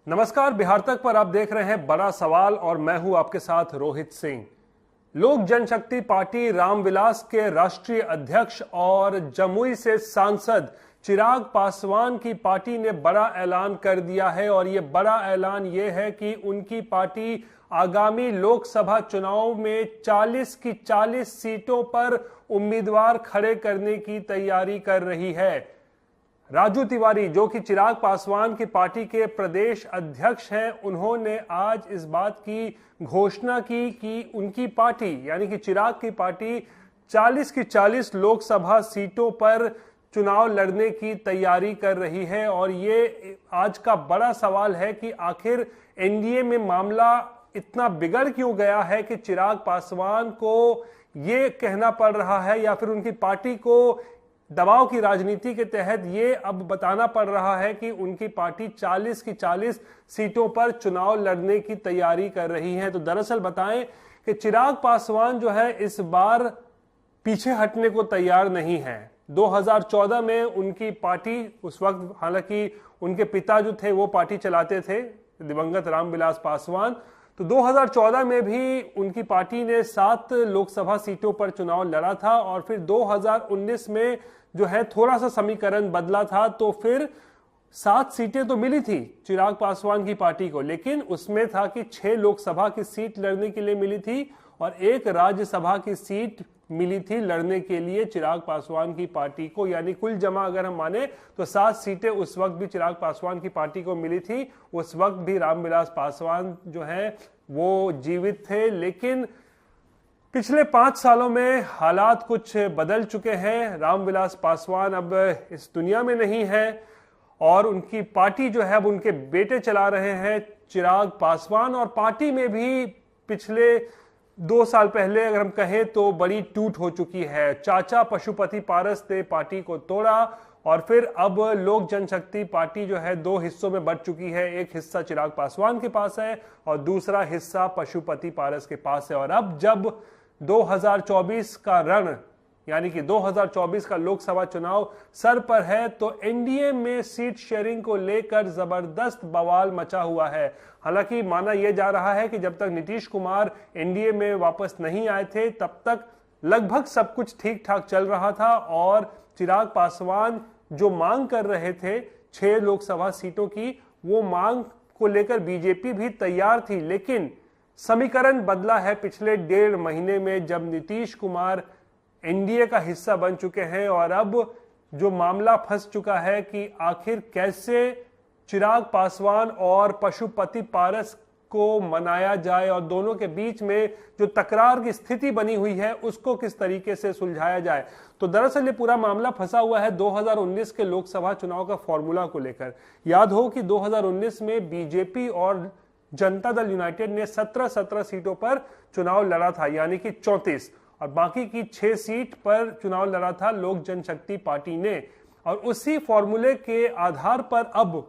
नमस्कार, बिहार तक पर आप देख रहे हैं बड़ा सवाल और मैं हूं आपके साथ रोहित सिंह। लोक जनशक्ति पार्टी रामविलास के राष्ट्रीय अध्यक्ष और जमुई से सांसद चिराग पासवान की पार्टी ने बड़ा ऐलान कर दिया है और ये बड़ा ऐलान ये है कि उनकी पार्टी आगामी लोकसभा चुनाव में 40 की 40 सीटों पर उम्मीदवार खड़े करने की तैयारी कर रही है। राजू तिवारी, जो कि चिराग पासवान की पार्टी के प्रदेश अध्यक्ष हैं, उन्होंने आज इस बात की घोषणा की कि उनकी पार्टी यानी कि चिराग की पार्टी 40 की 40 लोकसभा सीटों पर चुनाव लड़ने की तैयारी कर रही है। और ये आज का बड़ा सवाल है कि आखिर एनडीए में मामला इतना बिगड़ क्यों गया है कि चिराग पासवान को ये कहना पड़ रहा है या फिर उनकी पार्टी को दबाव की राजनीति के तहत ये अब बताना पड़ रहा है कि उनकी पार्टी 40 की 40 सीटों पर चुनाव लड़ने की तैयारी कर रही है। तो दरअसल बताएं कि चिराग पासवान जो है इस बार पीछे हटने को तैयार नहीं है। 2014 में उनकी पार्टी, उस वक्त हालांकि उनके पिता जो थे वो पार्टी चलाते थे, दिवंगत रामविलास पासवान, तो 2014 में भी उनकी पार्टी ने 7 लोकसभा सीटों पर चुनाव लड़ा था और फिर 2019 में जो है थोड़ा सा समीकरण बदला था, तो फिर 7 सीटें तो मिली थी चिराग पासवान की पार्टी को, लेकिन उसमें था कि 6 लोकसभा की सीट लड़ने के लिए मिली थी और 1 राज्यसभा की सीट मिली थी लड़ने के लिए चिराग पासवान की पार्टी को। यानी कुल जमा अगर हम माने तो 7 सीटें उस वक्त भी चिराग पासवान की पार्टी को मिली थी। उस वक्त भी रामविलास पासवान जो है वो जीवित थे, लेकिन पिछले 5 सालों में हालात कुछ बदल चुके हैं। रामविलास पासवान अब इस दुनिया में नहीं है और उनकी पार्टी जो है अब उनके बेटे चला रहे हैं, चिराग पासवान। और पार्टी में भी पिछले 2 साल पहले अगर हम कहें तो बड़ी टूट हो चुकी है। चाचा पशुपति पारस ने पार्टी को तोड़ा और फिर अब लोक जनशक्ति पार्टी जो है 2 हिस्सों में बढ़ चुकी है। एक हिस्सा चिराग पासवान के पास है और दूसरा हिस्सा पशुपति पारस के पास है। और अब जब 2024 का रण यानी कि 2024 का लोकसभा चुनाव सर पर है तो एनडीए में सीट शेयरिंग को लेकर जबरदस्त बवाल मचा हुआ है। हालांकि माना यह जा रहा है कि जब तक नीतीश कुमार एनडीए में वापस नहीं आए थे तब तक लगभग सब कुछ ठीक ठाक चल रहा था और चिराग पासवान जो मांग कर रहे थे 6 लोकसभा सीटों की, वो मांग को लेकर बीजेपी भी तैयार थी। लेकिन समीकरण बदला है पिछले 1.5 महीने में, जब नीतीश कुमार एनडीए का हिस्सा बन चुके हैं और अब जो मामला फंस चुका है कि आखिर कैसे चिराग पासवान और पशुपति पारस को मनाया जाए और दोनों के बीच में जो तकरार की स्थिति बनी हुई है उसको किस तरीके से सुलझाया जाए। तो दरअसल ये पूरा मामला फंसा हुआ है 2019 के लोकसभा चुनाव का फॉर्मूला को लेकर। याद हो कि 2019 में बीजेपी और जनता दल यूनाइटेड ने 17 सीटों पर चुनाव लड़ा था, यानी कि 34, और बाकी की 6 सीट पर चुनाव लड़ा था लोक जनशक्ति पार्टी ने। और उसी फॉर्मूले के आधार पर अब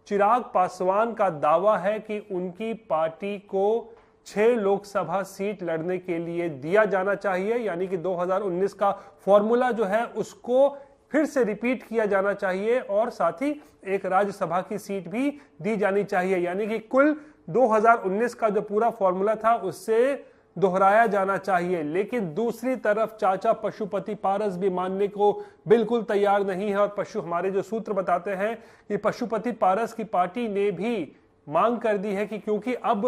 चिराग पासवान का दावा है कि उनकी पार्टी को 6 लोकसभा सीट लड़ने के लिए दिया जाना चाहिए, यानी कि 2019 का फॉर्मूला जो है उसको फिर से रिपीट किया जाना चाहिए और साथ ही एक राज्यसभा की सीट भी दी जानी चाहिए। यानी कि कुल 2019 का जो पूरा फॉर्मूला था उससे दोहराया जाना चाहिए। लेकिन दूसरी तरफ चाचा पशुपति पारस भी मानने को बिल्कुल तैयार नहीं है और हमारे जो सूत्र बताते हैं कि पशुपति पारस की पार्टी ने भी मांग कर दी है कि क्योंकि अब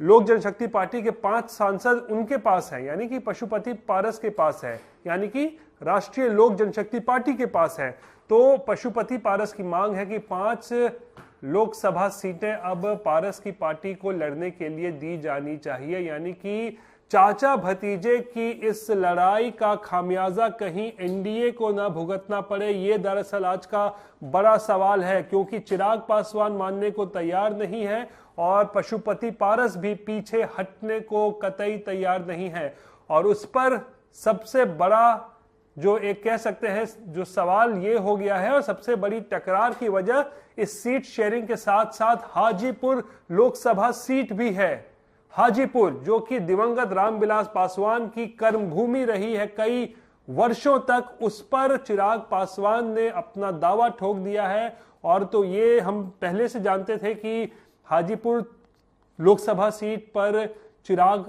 लोक जनशक्ति पार्टी के 5 सांसद उनके पास है, यानी कि पशुपति पारस के पास है, यानी कि राष्ट्रीय लोक जनशक्ति पार्टी के पास है, तो पशुपति पारस की मांग है कि 5 लोकसभा सीटें अब पारस की पार्टी को लड़ने के लिए दी जानी चाहिए। यानी कि चाचा भतीजे की इस लड़ाई का खामियाजा कहीं एनडीए को ना भुगतना पड़े, ये दरअसल आज का बड़ा सवाल है, क्योंकि चिराग पासवान मानने को तैयार नहीं है और पशुपति पारस भी पीछे हटने को कतई तैयार नहीं है। और उस पर सबसे बड़ा जो एक कह सकते हैं जो सवाल ये हो गया है और सबसे बड़ी टकरार की वजह इस सीट शेयरिंग के साथ साथ हाजीपुर लोकसभा सीट भी है। हाजीपुर जो कि दिवंगत रामविलास पासवान की कर्मभूमि रही है कई वर्षों तक उस पर चिराग पासवान ने अपना दावा ठोक दिया है। और तो ये हम पहले से जानते थे कि हाजीपुर लोकसभा सीट पर चिराग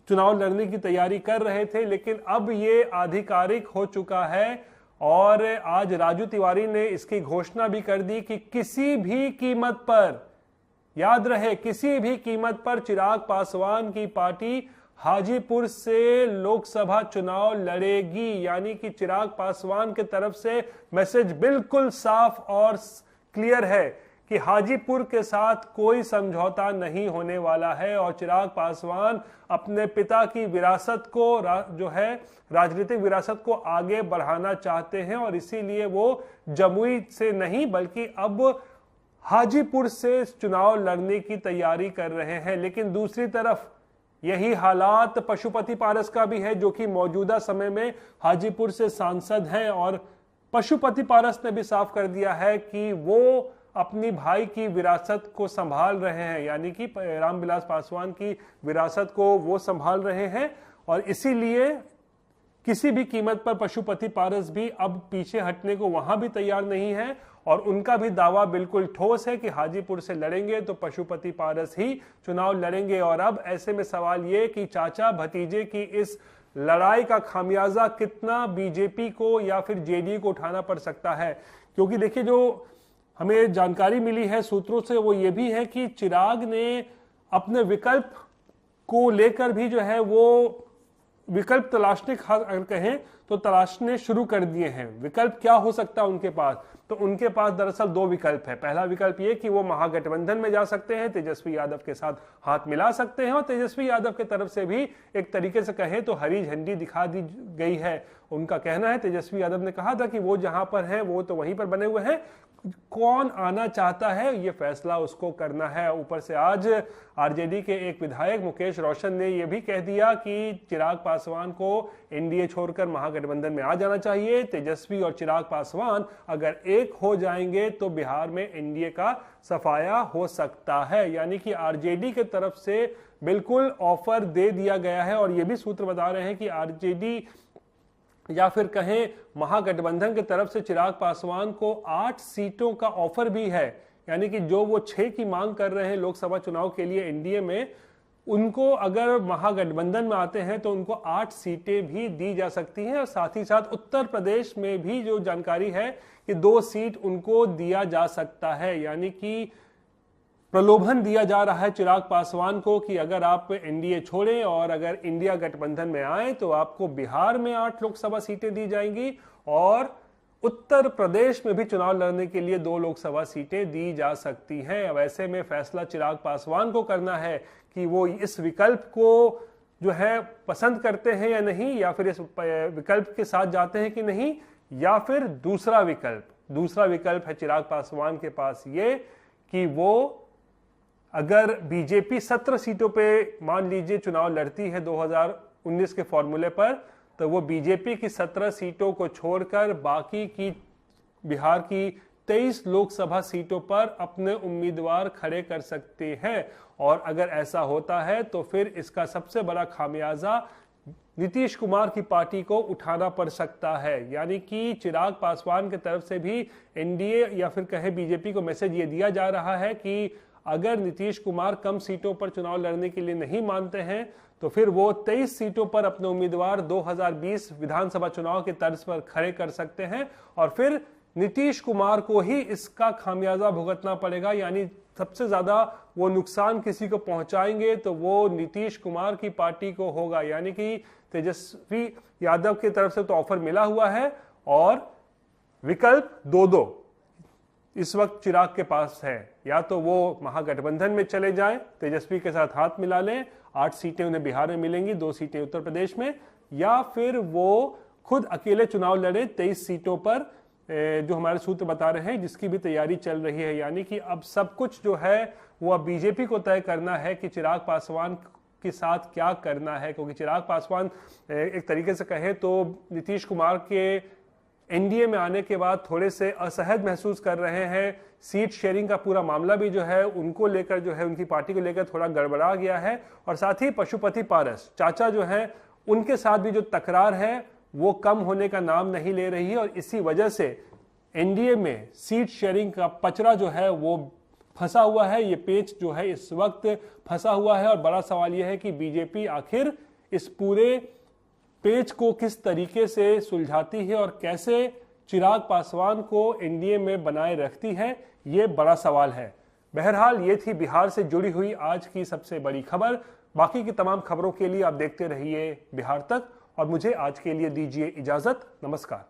चुनाव लड़ने की तैयारी कर रहे थे, लेकिन अब ये आधिकारिक हो चुका है और आज राजू तिवारी ने इसकी घोषणा भी कर दी कि किसी भी कीमत पर, याद रहे, किसी भी कीमत पर चिराग पासवान की पार्टी हाजीपुर से लोकसभा चुनाव लड़ेगी। यानी कि चिराग पासवान की तरफ से मैसेज बिल्कुल साफ और क्लियर है कि हाजीपुर के साथ कोई समझौता नहीं होने वाला है और चिराग पासवान अपने पिता की विरासत को जो है राजनीतिक विरासत को आगे बढ़ाना चाहते हैं और इसीलिए वो जमुई से नहीं बल्कि अब हाजीपुर से चुनाव लड़ने की तैयारी कर रहे हैं। लेकिन दूसरी तरफ यही हालात पशुपति पारस का भी है, जो कि मौजूदा समय में हाजीपुर से सांसद हैं और पशुपति पारस ने भी साफ कर दिया है कि वो अपनी भाई की विरासत को संभाल रहे हैं, यानी कि रामविलास पासवान की विरासत को वो संभाल रहे हैं और इसीलिए किसी भी कीमत पर पशुपति पारस भी अब पीछे हटने को वहां भी तैयार नहीं है और उनका भी दावा बिल्कुल ठोस है कि हाजीपुर से लड़ेंगे तो पशुपति पारस ही चुनाव लड़ेंगे। और अब ऐसे में सवाल ये कि चाचा भतीजे की इस लड़ाई का खामियाजा कितना बीजेपी को या फिर जेडीयू को उठाना पड़ सकता है, क्योंकि देखिए जो हमें जानकारी मिली है सूत्रों से वो ये भी है कि चिराग ने अपने विकल्प को लेकर भी जो है वो विकल्प तलाशने अगर कहें तो तलाशने शुरू कर दिए हैं। विकल्प क्या हो सकता है उनके पास, तो उनके पास दरअसल दो विकल्प है। पहला विकल्प ये कि वो महागठबंधन में जा सकते हैं, तेजस्वी यादव के साथ हाथ मिला सकते हैं और तेजस्वी यादव की तरफ से भी एक तरीके से कहें तो हरी झंडी दिखा दी गई है। उनका कहना है, तेजस्वी यादव ने कहा था कि वो जहां पर है वो तो वहीं पर बने हुए हैं, कौन आना चाहता है ये फैसला उसको करना है। ऊपर से आज आरजेडी के एक विधायक मुकेश रोशन ने यह भी कह दिया कि चिराग पासवान को एनडीए छोड़कर महागठबंधन में आ जाना चाहिए। तेजस्वी और चिराग पासवान अगर एक हो जाएंगे तो बिहार में एनडीए का सफाया हो सकता है। यानी कि आरजेडी के तरफ से बिल्कुल ऑफर दे दिया गया है और ये भी सूत्र बता रहे हैं कि आरजेडी या फिर कहें महागठबंधन की तरफ से चिराग पासवान को 8 सीटों का ऑफर भी है। यानी कि जो वो 6 की मांग कर रहे हैं लोकसभा चुनाव के लिए एनडीए में, उनको अगर महागठबंधन में आते हैं तो उनको 8 सीटें भी दी जा सकती हैं। और साथ ही साथ उत्तर प्रदेश में भी जो जानकारी है कि 2 सीट उनको दिया जा सकता है। यानी कि प्रलोभन दिया जा रहा है चिराग पासवान को कि अगर आप एनडीए छोड़ें और अगर इंडिया गठबंधन में आए तो आपको बिहार में 8 लोकसभा सीटें दी जाएंगी और उत्तर प्रदेश में भी चुनाव लड़ने के लिए 2 लोकसभा सीटें दी जा सकती हैं। अब ऐसे में फैसला चिराग पासवान को करना है कि वो इस विकल्प को जो है पसंद करते हैं या नहीं, या फिर इस विकल्प के साथ जाते हैं कि नहीं, या फिर दूसरा विकल्प है चिराग पासवान के पास ये कि वो अगर बीजेपी 17 सीटों पे मान लीजिए चुनाव लड़ती है 2019 के फॉर्मूले पर, तो वो बीजेपी की 17 सीटों को छोड़कर बाकी की बिहार की 23 लोकसभा सीटों पर अपने उम्मीदवार खड़े कर सकते हैं। और अगर ऐसा होता है तो फिर इसका सबसे बड़ा खामियाजा नीतीश कुमार की पार्टी को उठाना पड़ सकता है। यानी कि चिराग पासवान की तरफ से भी एनडीए या फिर कहे बीजेपी को मैसेज ये दिया जा रहा है कि अगर नीतीश कुमार कम सीटों पर चुनाव लड़ने के लिए नहीं मानते हैं तो फिर वो 23 सीटों पर अपने उम्मीदवार 2020 विधानसभा चुनाव के तर्ज पर खड़े कर सकते हैं और फिर नीतीश कुमार को ही इसका खामियाजा भुगतना पड़ेगा। यानी सबसे ज्यादा वो नुकसान किसी को पहुंचाएंगे तो वो नीतीश कुमार की पार्टी को होगा। यानी कि तेजस्वी यादव की तरफ से तो ऑफर मिला हुआ है और विकल्प 2 इस वक्त चिराग के पास है। या तो वो महागठबंधन में चले जाएं, तेजस्वी के साथ हाथ मिला लें, 8 सीटें उन्हें बिहार में मिलेंगी, 2 सीटें उत्तर प्रदेश में, या फिर वो खुद अकेले चुनाव लड़े 23 सीटों पर, जो हमारे सूत्र बता रहे हैं, जिसकी भी तैयारी चल रही है। यानी कि अब सब कुछ जो है वो अब बीजेपी को तय करना है कि चिराग पासवान के साथ क्या करना है, क्योंकि चिराग पासवान एक तरीके से कहे तो नीतीश कुमार के एनडीए में आने के बाद थोड़े से असहज महसूस कर रहे हैं। सीट शेयरिंग का पूरा मामला भी जो है उनको लेकर जो है उनकी पार्टी को लेकर थोड़ा गड़बड़ा गया है और साथ ही पशुपति पारस चाचा जो है उनके साथ भी जो तकरार है वो कम होने का नाम नहीं ले रही है और इसी वजह से एनडीए में सीट शेयरिंग का पचड़ा जो है वो फंसा हुआ है। ये पेच जो है इस वक्त फंसा हुआ है और बड़ा सवाल यह है कि बीजेपी आखिर इस पूरे पेच को किस तरीके से सुलझाती है और कैसे चिराग पासवान को एनडीए में बनाए रखती है, ये बड़ा सवाल है। बहरहाल ये थी बिहार से जुड़ी हुई आज की सबसे बड़ी खबर। बाकी की तमाम खबरों के लिए आप देखते रहिए बिहार तक और मुझे आज के लिए दीजिए इजाजत। नमस्कार।